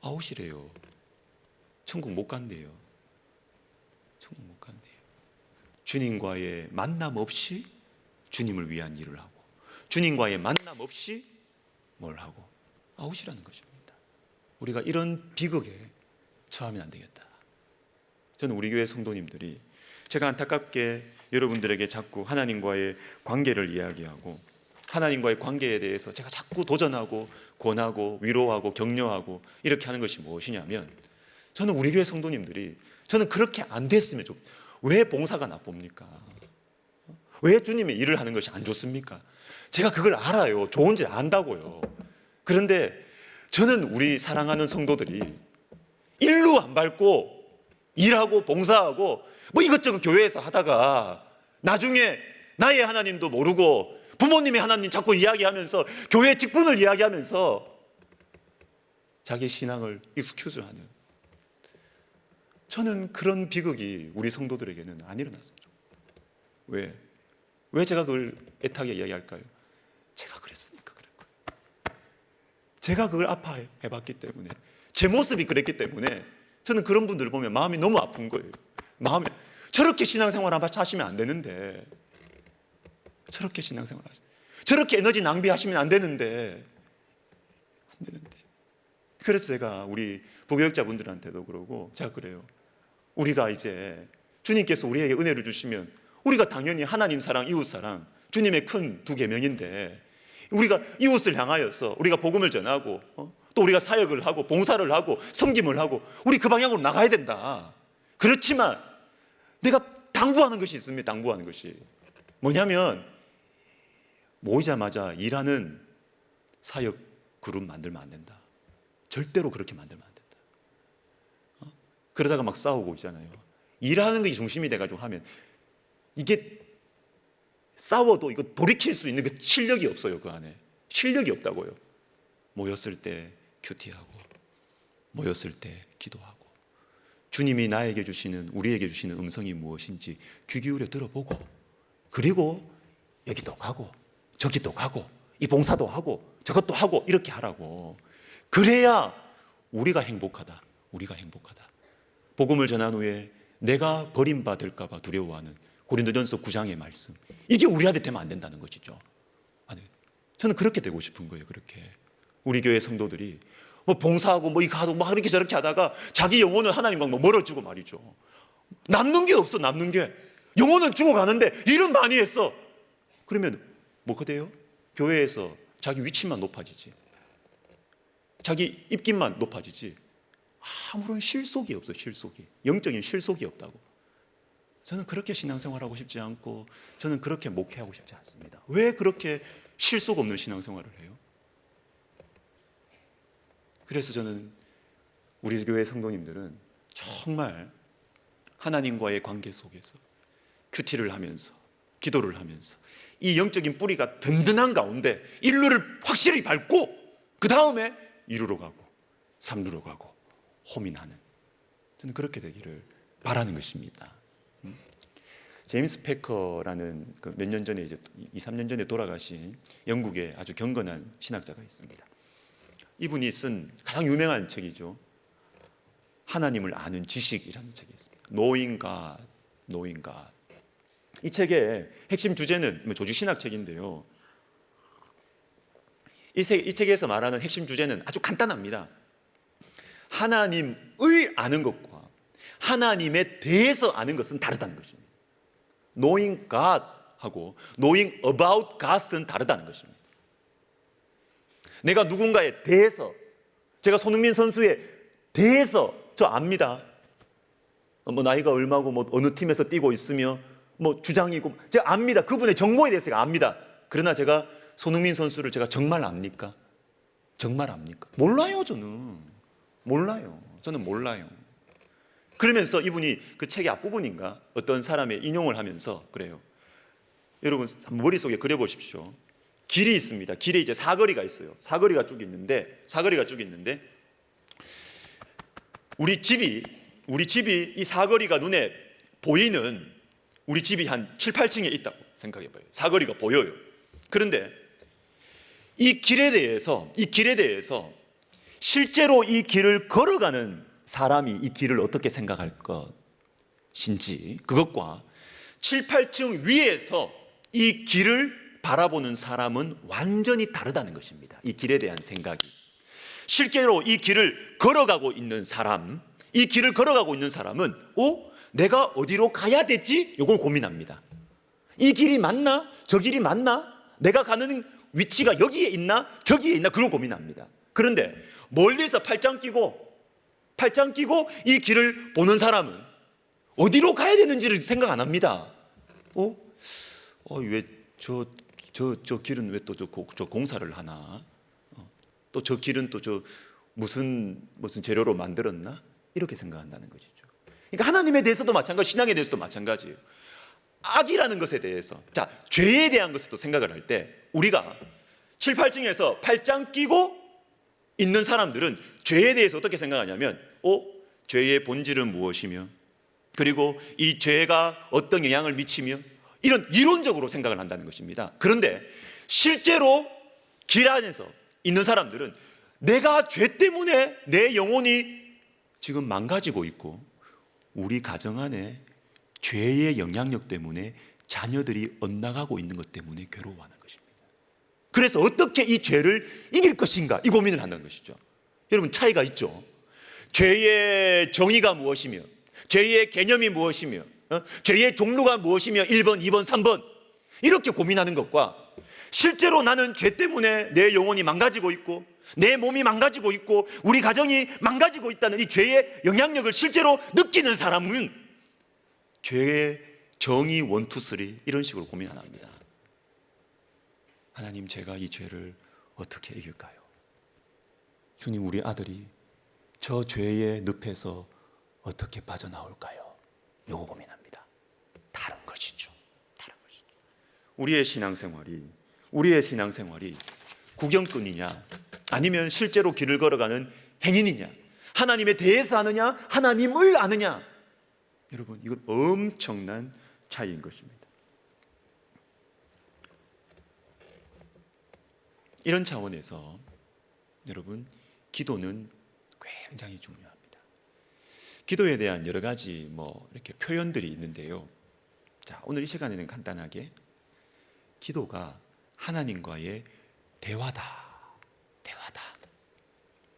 아웃이래요. 천국 못 간대요. 천국 못 간대요. 주님과의 만남 없이 주님을 위한 일을 하고, 주님과의 만남 없이 뭘 하고, 아웃이라는 것입니다. 우리가 이런 비극에 처하면 안 되겠다. 저는 우리 교회 성도님들이, 제가 안타깝게 여러분들에게 자꾸 하나님과의 관계를 이야기하고 하나님과의 관계에 대해서 제가 자꾸 도전하고 권하고 위로하고 격려하고 이렇게 하는 것이 무엇이냐면, 저는 우리 교회 성도님들이, 저는 그렇게 안 됐으면 좋겠어요. 왜 봉사가 나쁩니까? 왜 주님의 일을 하는 것이 안 좋습니까? 제가 그걸 알아요. 좋은지 안다고요. 그런데 저는 우리 사랑하는 성도들이 일루 안 밟고 일하고 봉사하고 뭐 이것저것 교회에서 하다가 나중에 나의 하나님도 모르고 부모님의 하나님 자꾸 이야기하면서 교회 직분을 이야기하면서 자기 신앙을 익스큐즈하는, 저는 그런 비극이 우리 성도들에게는 안 일어났습니다. 왜 제가 그걸 애타게 이야기할까요? 제가 그랬으니까 그럴 거예요. 제가 그걸 아파해봤기 때문에, 제 모습이 그랬기 때문에 저는 그런 분들을 보면 마음이 너무 아픈 거예요. 마음이, 저렇게 신앙생활 하시면 안 되는데, 저렇게 신앙생활 하시면, 저렇게 에너지 낭비하시면 안 되는데, 그래서 제가 우리 부교역자분들한테도 그러고, 제가 그래요. 우리가 이제 주님께서 우리에게 은혜를 주시면 우리가 당연히 하나님 사랑, 이웃 사랑, 주님의 큰 두 계명인데, 우리가 이웃을 향하여서 우리가 복음을 전하고 또 우리가 사역을 하고 봉사를 하고 섬김을 하고 우리 그 방향으로 나가야 된다. 그렇지만 내가 당부하는 것이 있습니다. 당부하는 것이 뭐냐면, 모이자마자 일하는 사역 그룹 만들면 안 된다. 절대로 그렇게 만들면 안 된다. 그러다가 막 싸우고 있잖아요. 일하는 것이 중심이 돼가지고 하면 이게 싸워도 이거 돌이킬 수 있는 그 실력이 없어요. 그 안에 실력이 없다고요. 모였을 때 큐티하고, 모였을 때 기도하고, 주님이 나에게 주시는, 우리에게 주시는 음성이 무엇인지 귀 기울여 들어보고, 그리고 여기도 가고 저기도 가고 이 봉사도 하고 저것도 하고 이렇게 하라고. 그래야 우리가 행복하다. 우리가 행복하다. 복음을 전한 후에 내가 버림받을까 봐 두려워하는 고린도전서 9장의 말씀, 이게 우리한테 되면 안 된다는 것이죠. 아니, 저는 그렇게 되고 싶은 거예요. 그렇게 우리 교회 성도들이 뭐 봉사하고 뭐 이거 하고 막 이렇게 저렇게 하다가 자기 영혼을 하나님과 뭐 멀어지고 말이죠. 남는 게 없어. 남는 게, 영혼은 죽어가는데 일은 많이 했어. 그러면 뭐가 돼요? 교회에서 자기 위치만 높아지지, 자기 입김만 높아지지, 아무런 실속이 없어. 실속이, 영적인 실속이 없다고. 저는 그렇게 신앙생활하고 싶지 않고 저는 그렇게 목회하고 싶지 않습니다. 왜 그렇게 실속 없는 신앙생활을 해요? 그래서 저는 우리 교회 성도님들은 정말 하나님과의 관계 속에서 큐티를 하면서 기도를 하면서 이 영적인 뿌리가 든든한 가운데 1루를 확실히 밟고 그 다음에 2루로 가고 3루로 가고 홈인하는, 저는 그렇게 되기를 바라는 것입니다. 제임스 패커라는 몇 년 전에 이제 2, 3년 전에 돌아가신 영국의 아주 경건한 신학자가 있습니다. 이분이 쓴 가장 유명한 책이죠. 하나님을 아는 지식이라는 책이 있습니다. Knowing God, Knowing God. 이 책의 핵심 주제는 조직신학 책인데요. 이 책에서 말하는 핵심 주제는 아주 간단합니다. 하나님을 아는 것과 하나님에 대해서 아는 것은 다르다는 것입니다. Knowing God하고 Knowing about God은 다르다는 것입니다. 내가 누군가에 대해서, 제가 손흥민 선수에 대해서 저 압니다. 뭐 나이가 얼마고 뭐 어느 팀에서 뛰고 있으며 뭐 주장이고 제가 압니다. 그분의 정보에 대해서 제가 압니다. 그러나 제가 손흥민 선수를 제가 정말 압니까? 정말 압니까? 몰라요. 저는 몰라요. 저는 몰라요. 그러면서 이분이 그 책의 앞부분인가 어떤 사람의 인용을 하면서 그래요. 여러분 머릿속에 그려보십시오. 길이 있습니다. 길에 이제 사거리가 있어요. 사거리가 쭉 있는데 우리 집이 이 사거리가 눈에 보이는 우리 집이 한 7, 8층에 있다고 생각해봐요. 사거리가 보여요. 그런데 이 길에 대해서 실제로 이 길을 걸어가는 사람이 이 길을 어떻게 생각할 것인지, 그것과 7, 8층 위에서 이 길을 바라보는 사람은 완전히 다르다는 것입니다. 이 길에 대한 생각이. 실제로 이 길을 걸어가고 있는 사람은 내가 어디로 가야 되지? 이걸 고민합니다. 이 길이 맞나? 저 길이 맞나? 내가 가는 위치가 여기에 있나? 저기에 있나? 그걸 고민합니다. 그런데 멀리서 팔짱 끼고 이 길을 보는 사람은 어디로 가야 되는지를 생각 안 합니다. 왜 저 길은 왜 또 저 공사를 하나? 또 저 길은 또 저 무슨 재료로 만들었나? 이렇게 생각한다는 것이죠. 그러니까 하나님에 대해서도 마찬가지, 신앙에 대해서도 마찬가지예요. 악이라는 것에 대해서, 자, 죄에 대한 것도 생각을 할 때 우리가 7, 8층에서 팔짱 끼고 있는 사람들은 죄에 대해서 어떻게 생각하냐면 죄의 본질은 무엇이며 그리고 이 죄가 어떤 영향을 미치며 이런 이론적으로 생각을 한다는 것입니다. 그런데 실제로 길 안에서 있는 사람들은 내가 죄 때문에 내 영혼이 지금 망가지고 있고 우리 가정 안에 죄의 영향력 때문에 자녀들이 엇나가고 있는 것 때문에 괴로워하는 것입니다. 그래서 어떻게 이 죄를 이길 것인가 이 고민을 한다는 것이죠. 여러분 차이가 있죠. 죄의 정의가 무엇이며 죄의 개념이 무엇이며 죄의 종류가 무엇이며 1번, 2번, 3번 이렇게 고민하는 것과 실제로 나는 죄 때문에 내 영혼이 망가지고 있고 내 몸이 망가지고 있고 우리 가정이 망가지고 있다는 이 죄의 영향력을 실제로 느끼는 사람은 죄의 정의 1, 2, 3 이런 식으로 고민 안 합니다. 하나님, 제가 이 죄를 어떻게 이길까요? 주님, 우리 아들이 저 죄의 늪에서 어떻게 빠져나올까요? 요거 고민합니다. 다른 것이죠. 우리의 신앙생활이 구경꾼이냐 아니면 실제로 길을 걸어가는 행인이냐, 하나님에 대해서 아느냐 하나님을 아느냐, 여러분 이건 엄청난 차이인 것입니다. 이런 차원에서 여러분 기도는 굉장히 중요합니다. 기도에 대한 여러 가지 이렇게 표현들이 있는데요. 자, 오늘 이 시간에는 간단하게 기도가 하나님과의 대화다.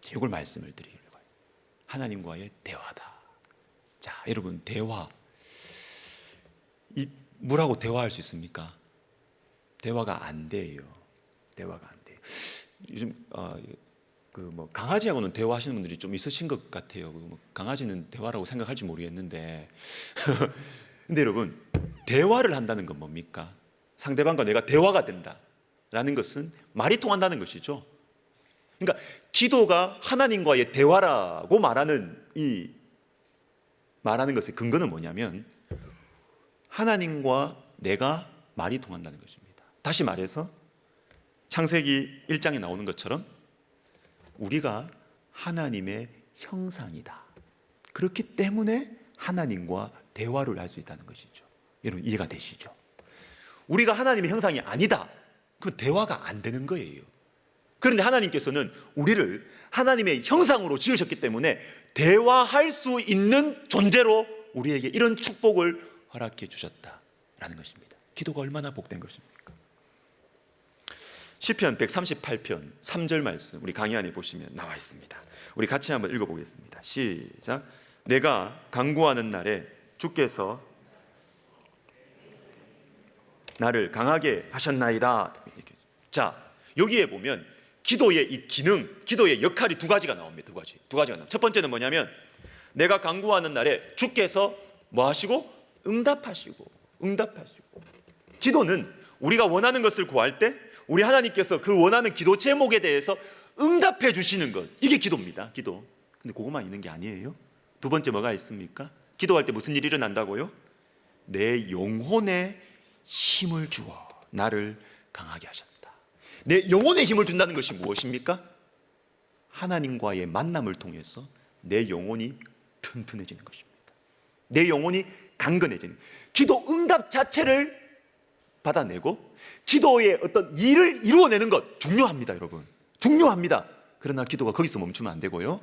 이걸 말씀을 드리려고 해요. 하나님과의 대화다. 자, 여러분 대화. 뭐라고 대화할 수 있습니까? 대화가 안 돼요. 요즘 강아지하고는 대화하시는 분들이 좀 있으신 것 같아요. 강아지는 대화라고 생각할지 모르겠는데 근데 여러분, 대화를 한다는 건 뭡니까? 상대방과 내가 대화가 된다라는 것은 말이 통한다는 것이죠. 그러니까 기도가 하나님과의 대화라고 말하는 것의 근거는 뭐냐면 하나님과 내가 말이 통한다는 것입니다. 다시 말해서 창세기 1장에 나오는 것처럼 우리가 하나님의 형상이다. 그렇기 때문에 하나님과 대화를 할 수 있다는 것이죠. 여러분 이해가 되시죠? 우리가 하나님의 형상이 아니다. 그 대화가 안 되는 거예요. 그런데 하나님께서는 우리를 하나님의 형상으로 지으셨기 때문에 대화할 수 있는 존재로 우리에게 이런 축복을 허락해 주셨다라는 것입니다. 기도가 얼마나 복된 것입니까? 시편 138편 3절 말씀 우리 강의 안에 보시면 나와 있습니다. 우리 같이 한번 읽어보겠습니다. 시작. 내가 간구하는 날에 주께서 나를 강하게 하셨나이다. 자, 여기에 보면 기도의 이 기능, 기도의 역할이 두 가지가 나옵니다. 두 가지가 나옵니다. 첫 번째는 뭐냐면 내가 간구하는 날에 주께서 뭐 하시고? 응답하시고. 기도는 우리가 원하는 것을 구할 때 우리 하나님께서 그 원하는 기도 제목에 대해서 응답해 주시는 것, 이게 기도입니다. 기도. 근데 그것만 있는 게 아니에요. 두 번째 뭐가 있습니까? 기도할 때 무슨 일이 일어난다고요? 내 영혼에 힘을 주어 나를 강하게 하셨다. 내 영혼에 힘을 준다는 것이 무엇입니까? 하나님과의 만남을 통해서 내 영혼이 튼튼해지는 것입니다. 내 영혼이 강건해지는, 기도 응답 자체를 받아내고 기도의 어떤 일을 이루어내는 것 중요합니다. 여러분 중요합니다. 그러나 기도가 거기서 멈추면 안 되고요,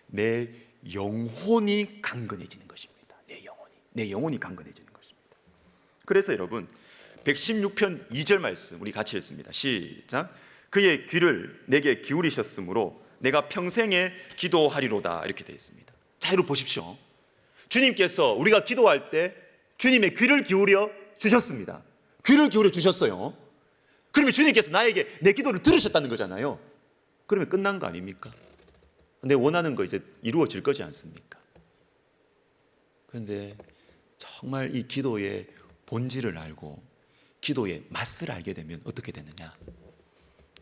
내 영혼이 강건해지는 것입니다. 내 영혼이 강건해지는 것입니다. 그래서 여러분 116편 2절 말씀 우리 같이 읽습니다. 시작. 그의 귀를 내게 기울이셨으므로 내가 평생에 기도하리로다. 이렇게 되어 있습니다. 자, 여러분 보십시오. 주님께서 우리가 기도할 때 주님의 귀를 기울여 주셨습니다. 귀를 기울여 주셨어요. 그러면 주님께서 나에게 내 기도를 들으셨다는 거잖아요. 그러면 끝난 거 아닙니까? 내 원하는 거 이제 이루어질 거지 않습니까? 그런데 정말 이 기도의 본질을 알고 기도의 맛을 알게 되면 어떻게 되느냐?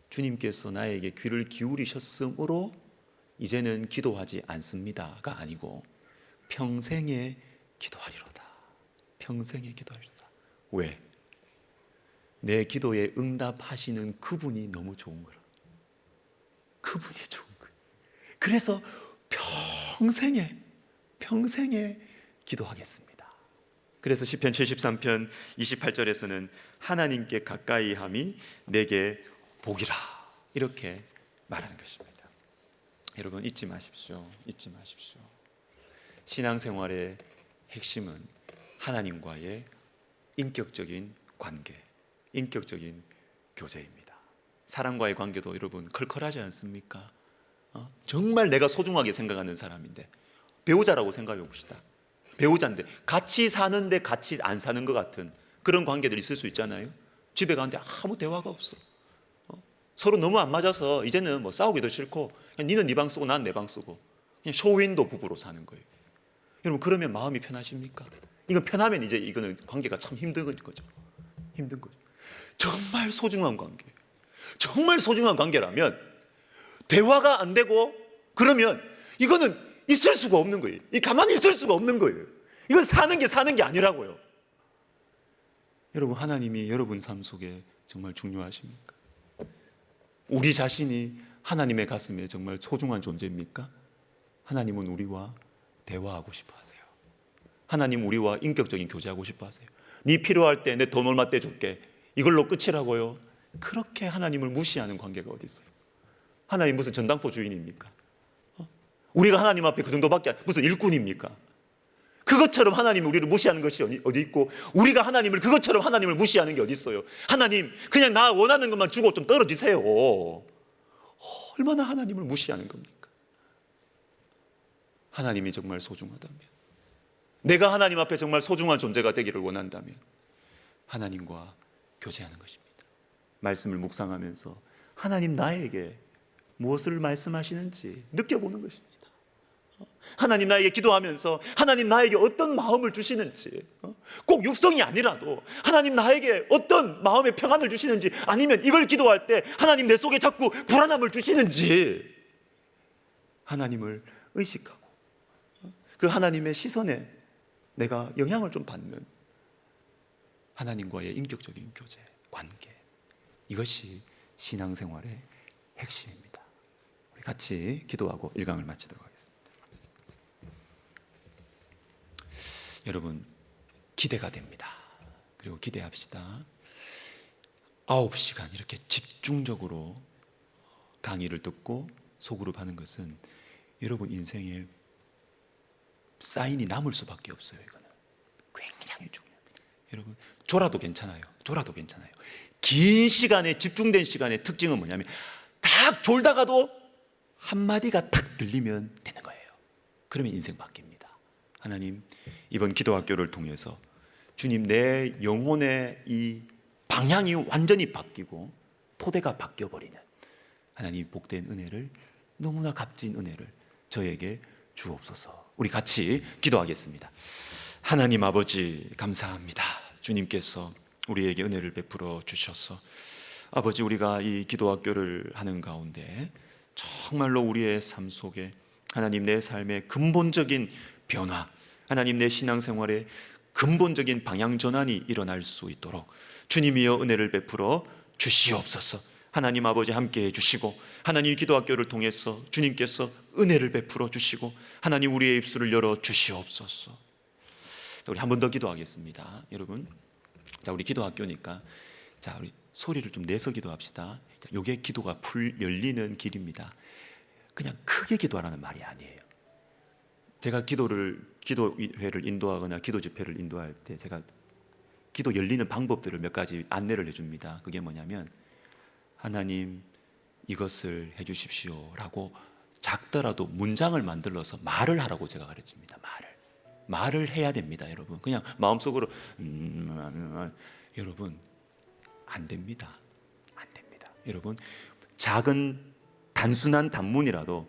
주님께서 나에게 귀를 기울이셨으므로 이제는 기도하지 않습니다가 아니고 평생에 기도하리로다. 평생에 기도하리로다. 왜? 내 기도에 응답하시는 그분이 너무 좋은 거라. 그분이 좋은 거예요. 그래서 평생에 기도하겠습니다. 그래서 시편 73편 28절에서는 하나님께 가까이 함이 내게 복이라 이렇게 말하는 것입니다. 여러분 잊지 마십시오. 신앙생활의 핵심은 하나님과의 인격적인 관계, 인격적인 교제입니다. 사람과의 관계도 여러분 컬컬하지 않습니까? 정말 내가 소중하게 생각하는 사람인데, 배우자라고 생각해 봅시다. 배우자인데 같이 사는데 같이 안 사는 것 같은 그런 관계들이 있을 수 있잖아요. 집에 가는데 아무 대화가 없어. 서로 너무 안 맞아서 이제는 뭐 싸우기도 싫고 그냥 니는 네 방 쓰고 난 내 방 쓰고 그냥 쇼윈도 부부로 사는 거예요. 여러분 그러면 마음이 편하십니까? 이건 편하면 이제 이거는 관계가 참 힘든 거죠. 정말 소중한 관계, 정말 소중한 관계라면 대화가 안 되고 그러면 이거는 있을 수가 없는 거예요. 가만히 있을 수가 없는 거예요. 이건 사는 게 아니라고요. 여러분 하나님이 여러분 삶 속에 정말 중요하십니까? 우리 자신이 하나님의 가슴에 정말 소중한 존재입니까? 하나님은 우리와 대화하고 싶어 하세요. 하나님 우리와 인격적인 교제하고 싶어 하세요. 네 필요할 때 내 돈 얼마 떼줄게, 이걸로 끝이라고요? 그렇게 하나님을 무시하는 관계가 어디 있어요? 하나님 무슨 전당포 주인입니까? 우리가 하나님 앞에 그 정도밖에 무슨 일꾼입니까? 그것처럼 하나님이 우리를 무시하는 것이 어디 있고, 우리가 하나님을 그것처럼 하나님을 무시하는 게 어디 있어요? 하나님 그냥 나 원하는 것만 주고 좀 떨어지세요. 얼마나 하나님을 무시하는 겁니까? 하나님이 정말 소중하다면, 내가 하나님 앞에 정말 소중한 존재가 되기를 원한다면 하나님과 교제하는 것입니다. 말씀을 묵상하면서 하나님 나에게 무엇을 말씀하시는지 느껴보는 것입니다. 하나님 나에게 기도하면서 하나님 나에게 어떤 마음을 주시는지, 꼭 육성이 아니라도 하나님 나에게 어떤 마음의 평안을 주시는지, 아니면 이걸 기도할 때 하나님 내 속에 자꾸 불안함을 주시는지 하나님을 의식하고 그 하나님의 시선에 내가 영향을 좀 받는 하나님과의 인격적인 교제, 관계, 이것이 신앙생활의 핵심입니다. 우리 같이 기도하고 1강을 마치도록 하겠습니다. 여러분, 기대가 됩니다. 그리고 기대합시다. 9시간 이렇게 집중적으로 강의를 듣고 소그룹 하는 것은 여러분 인생에 사인이 남을 수밖에 없어요. 이거는 굉장히 중요합니다. 여러분, 졸아도 괜찮아요. 졸아도 괜찮아요. 긴 시간에, 집중된 시간의 특징은 뭐냐면 딱 졸다가도 한마디가 탁 들리면 되는 거예요. 그러면 인생 바뀝니다. 하나님, 이번 기도학교를 통해서 주님, 내 영혼의 이 방향이 완전히 바뀌고 토대가 바뀌어버리는 하나님 복된 은혜를, 너무나 값진 은혜를 저에게 주옵소서. 우리 같이 기도하겠습니다. 하나님 아버지, 감사합니다. 주님께서 우리에게 은혜를 베풀어 주셔서 아버지, 우리가 이 기도학교를 하는 가운데 정말로 우리의 삶 속에 하나님 내 삶의 근본적인 변화, 하나님 내 신앙생활의 근본적인 방향 전환이 일어날 수 있도록 주님이여 은혜를 베풀어 주시옵소서. 하나님 아버지 함께해 주시고, 하나님 기도학교를 통해서 주님께서 은혜를 베풀어 주시고, 하나님 우리의 입술을 열어 주시옵소서. 우리 한 번 더 기도하겠습니다. 여러분, 자, 우리 기도학교니까 자, 우리 소리를 좀 내서 기도합시다. 이게 기도가 열리는 길입니다. 그냥 크게 기도하라는 말이 아니에요. 제가 기도회를 인도하거나 기도 집회를 인도할 때 제가 기도 열리는 방법들을 몇 가지 안내를 해줍니다. 그게 뭐냐면, 하나님 이것을 해주십시오 라고 작더라도 문장을 만들어서 말을 하라고 제가 가르칩니다. 말을 해야 됩니다. 여러분, 그냥 마음속으로 여러분, 안 됩니다. 여러분, 작은 단순한 단문이라도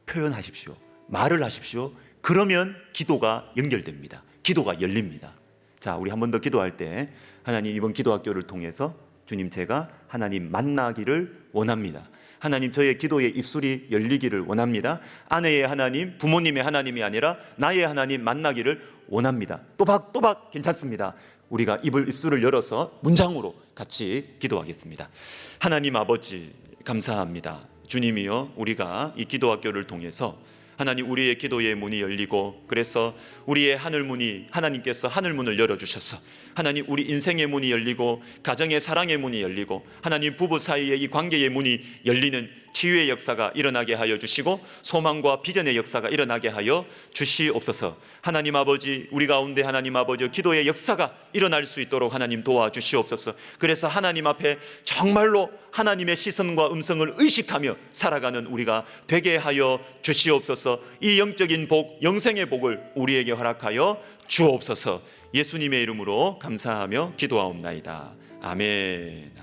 표현하십시오. 말을 하십시오. 그러면 기도가 연결됩니다. 기도가 열립니다. 자, 우리 한 번 더 기도할 때, 하나님 이번 기도학교를 통해서 주님, 제가 하나님 만나기를 원합니다. 하나님, 저의 기도의 입술이 열리기를 원합니다. 아내의 하나님, 부모님의 하나님이 아니라 나의 하나님 만나기를 원합니다. 또박 괜찮습니다. 우리가 입술을 열어서 문장으로 같이 기도하겠습니다. 하나님 아버지, 감사합니다. 주님이여, 우리가 이 기도학교를 통해서 하나님 우리의 기도의 문이 열리고, 그래서 우리의 하늘문이, 하나님께서 하늘문을 열어주셔서 하나님 우리 인생의 문이 열리고, 가정의 사랑의 문이 열리고, 하나님 부부 사이의 이 관계의 문이 열리는 치유의 역사가 일어나게 하여 주시고, 소망과 비전의 역사가 일어나게 하여 주시옵소서. 하나님 아버지, 우리 가운데 하나님 아버지 기도의 역사가 일어날 수 있도록 하나님 도와주시옵소서. 그래서 하나님 앞에 정말로 하나님의 시선과 음성을 의식하며 살아가는 우리가 되게 하여 주시옵소서. 이 영적인 복, 영생의 복을 우리에게 허락하여 주옵소서. 예수님의 이름으로 감사하며 기도하옵나이다. 아멘.